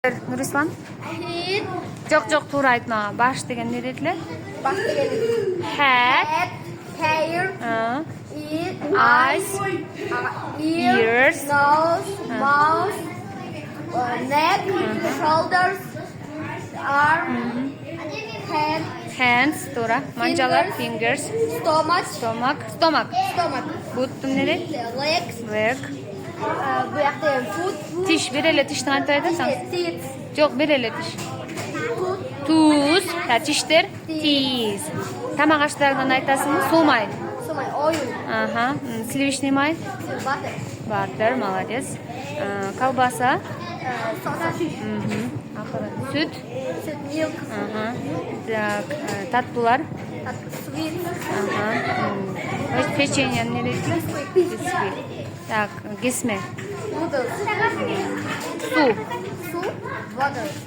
Нурислан? Heat. Жоқ, туура айтма. Баш деген не дедилер? Баш деген. Head, Hair. eyes, ears, Nose. Mouth. Neck. Shoulders. Arm. Head. hands, туура. Манжалар, fingers, Stomach. stomach. Stomach. Бүт не? Legs. Leg. Bu yakta foot. Тиш, береле тиштің айтып айтасың? Teeth. Жоқ, береле тиш. Туз, тиштер, teeth. Тамақ аштарынан айтасың, сумай. Сумай. Oil. Ага, сливочный май. Butter. Баттер, молодец. Колбаса. Sausage. Сүт. Milk. Так, таттулар. Sweet. Печенье не дедилер? Бисквит. Так, гесме. Noodles. Су. Soup.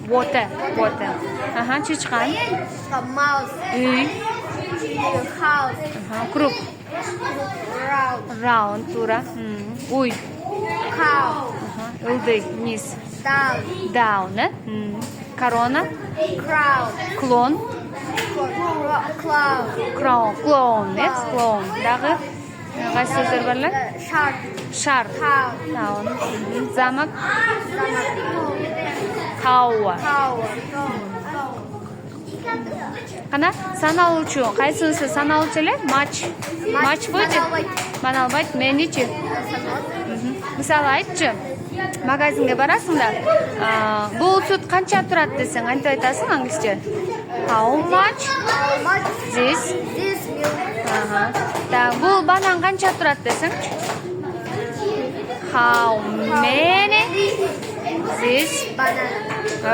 Water. Water. Ага, чичкан. Mouse. Үй. House. Круг. Round. Раунд, тура. Уй. Cow. Ылдый, низ. Down. Даун, корона. Crown. Клон. Cloud. Клоун, клоун. Дағы қайсы сөздер барлар? Shark. Шар. Town. Замок. Тауа. Tower. Қана саналуучу. Қайсысы саналуучу эле? Матч будет? Маналбайт. Меничи. Мисалы айтчы. Магазинге барасың да. Бул сүт канча турат десең, антип айтасың англисче? How much? How much? This. This milk. Так, бул банан канча турат десең? How many? This. Banana.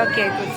Okay, good.